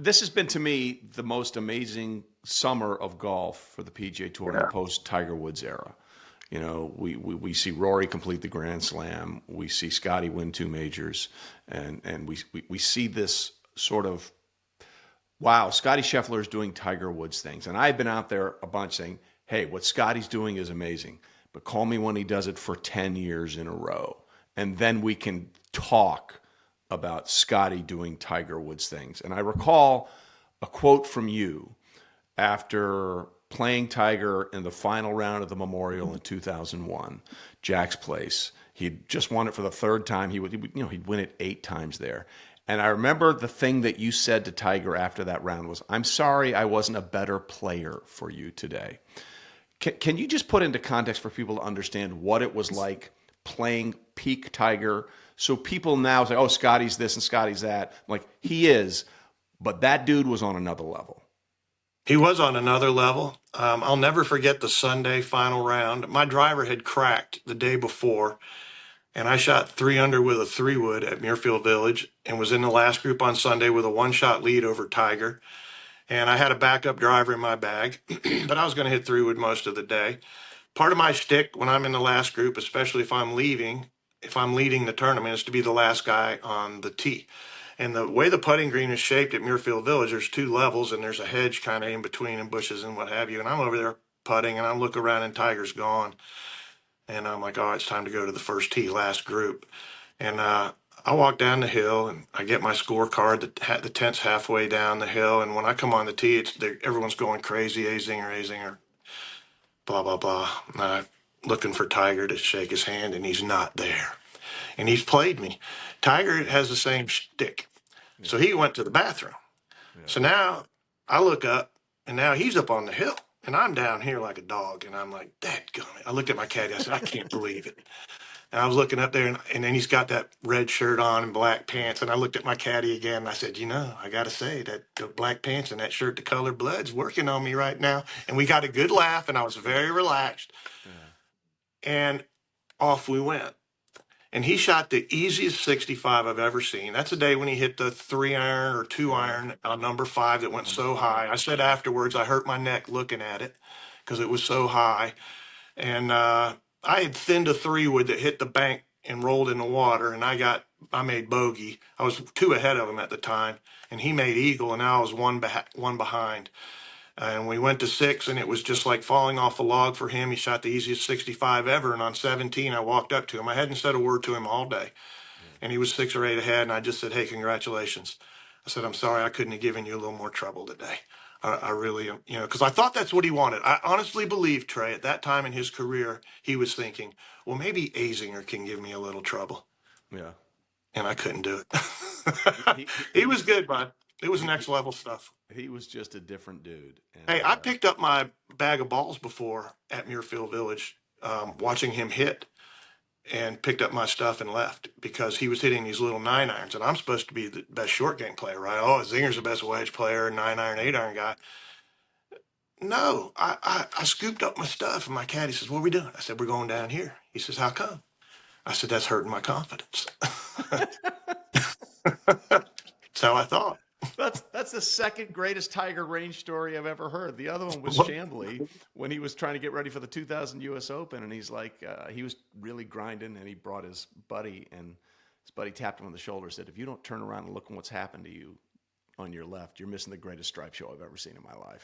this has been to me the most amazing summer of golf for the PGA Tour in the Yeah. post Tiger Woods era. You know, we see Rory complete the Grand Slam. We see Scottie win two majors, and we see this sort of wow, Scottie Scheffler is doing Tiger Woods things. And I've been out there a bunch saying, hey, what Scotty's doing is amazing, but call me when he does it for 10 years in a row. And then we can talk about Scottie doing Tiger Woods things. And I recall a quote from you after playing Tiger in the final round of the Memorial in 2001, Jack's Place. He'd just won it for the third time. He'd win it 8 times there. And I remember the thing that you said to Tiger after that round was, I'm sorry I wasn't a better player for you today. Can you just put into context for people to understand what it was like playing peak Tiger? So people now say, oh, Scotty's this and Scotty's that. Like, he is, but that dude was on another level. He was on another level. I'll never forget the Sunday final round. My driver had cracked the day before, and I shot 3 under with a 3-wood at Muirfield Village and was in the last group on Sunday with a 1-shot lead over Tiger. And I had a backup driver in my bag, but I was going to hit 3-wood most of the day. Part of my shtick when I'm in the last group, especially if I'm leading the tournament, is to be the last guy on the tee. And the way the putting green is shaped at Muirfield Village, there's 2 levels and there's a hedge kind of in between and bushes and what have you. And I'm over there putting and I look around and Tiger's gone. And I'm like, oh, it's time to go to the first tee, last group. And I walk down the hill and I get my scorecard. The tent's halfway down the hill. And when I come on the tee, everyone's going crazy. Azinger, blah, blah, blah. And I'm looking for Tiger to shake his hand and he's not there. And he's played me. Tiger has the same shtick. Yeah, So he went to the bathroom. yeah. So now I look up and now he's up on the hill. And I'm down here like a dog. And I'm like, dadgummit. I looked at my caddy. I said, I can't believe it. And I was looking up there, and then he's got that red shirt on and black pants. And I looked at my caddy again, and I said, I got to say that the black pants and that shirt, the color blood's working on me right now. And we got a good laugh, and I was very relaxed. Yeah. And off we went. And he shot the easiest 65 I've ever seen. That's the day when he hit the 3-iron or 2-iron on number 5 that went Number so 5. high. I said afterwards, I hurt my neck looking at it because it was so high. And I had thinned a 3-wood that hit the bank and rolled in the water, and I made bogey. I was 2 ahead of him at the time, and he made eagle, and now I was one behind. And we went to 6, and it was just like falling off a log for him. He shot the easiest 65 ever, and on 17, I walked up to him. I hadn't said a word to him all day, and he was 6 or 8 ahead, and I just said, hey, congratulations. I said, I'm sorry I couldn't have given you a little more trouble today. I really, because I thought that's what he wanted. I honestly believe, Trey, at that time in his career, he was thinking, well, maybe Azinger can give me a little trouble. Yeah. And I couldn't do He, it. he, He he, was good, bud. It was he, next level stuff. he was just a different dude. Hey, And I picked up my bag of balls before at Muirfield Village, watching him hit, and picked up my stuff and left because he was hitting these little 9-irons. And I'm supposed to be the best short game player, right? Oh, Zinger's the best wedge player, 9-iron, 8-iron guy. No, I scooped up my stuff and my caddy says, what are we doing? I said, we're going down here. He says, how come? I said, that's hurting my confidence. That's how I thought. that's the second greatest Tiger range story I've ever heard. The other one was Chambly when he was trying to get ready for the 2000 U.S. Open, and he's like, he was really grinding, and he brought his buddy, and his buddy tapped him on the shoulder, said, if you don't turn around and look at what's happened to you on your left, you're missing the greatest stripe show I've ever seen in my life.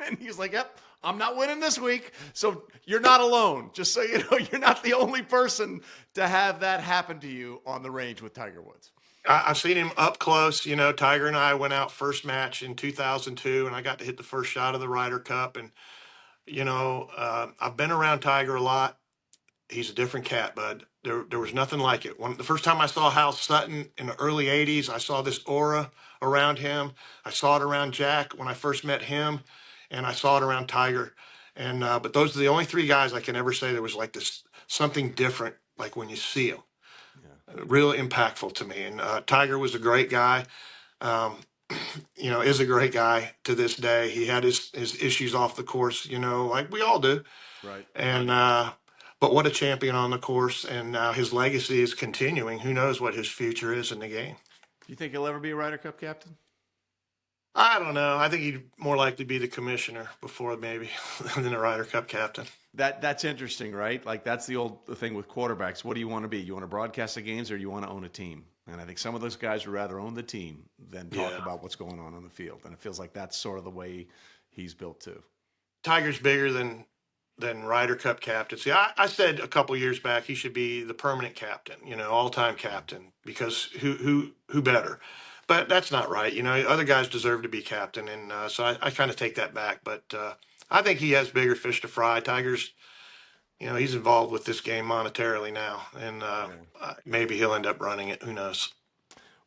And he's like, yep, I'm not winning this week. So you're not alone. Just so you know, you're not the only person to have that happen to you on the range with Tiger Woods. I've seen him up close. Tiger and I went out first match in 2002, and I got to hit the first shot of the Ryder Cup. And, I've been around Tiger a lot. He's a different cat, bud. There was nothing like it. The first time I saw Hal Sutton in the early 80s, I saw this aura around him. I saw it around Jack when I first met him, and I saw it around Tiger. And but those are the only 3 guys I can ever say there was like this something different, like when you see them. Yeah. Real impactful to me. And Tiger was a great guy. Um, is a great guy to this day. He had his issues off the course, like we all do. Right. And but what a champion on the course, and now his legacy is continuing. Who knows what his future is in the game? Do you think he'll ever be a Ryder Cup captain? I don't know. I think he'd more likely be the commissioner before maybe than the Ryder Cup captain. That's interesting, right? Like that's the thing with quarterbacks. What do you want to be? You want to broadcast the games, or you want to own a team? And I think some of those guys would rather own the team than talk Yeah. about what's going on the field. And it feels like that's sort of the way he's built too. Tiger's bigger than Ryder Cup captain. See, I said a couple years back he should be the permanent captain, all time captain, because who better? But that's not right. Other guys deserve to be captain, and so I kind of take that back. But I think he has bigger fish to fry. Tiger's, he's involved with this game monetarily now, and Yeah. maybe he'll end up running it. Who knows?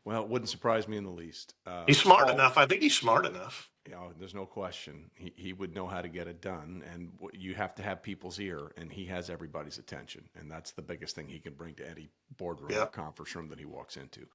Well, it wouldn't surprise me in the least. He's smart enough. I think he's smart enough. There's no question. He would know how to get it done, and you have to have people's ear, and he has everybody's attention, and that's the biggest thing he can bring to any boardroom or Yeah. conference room that he walks into.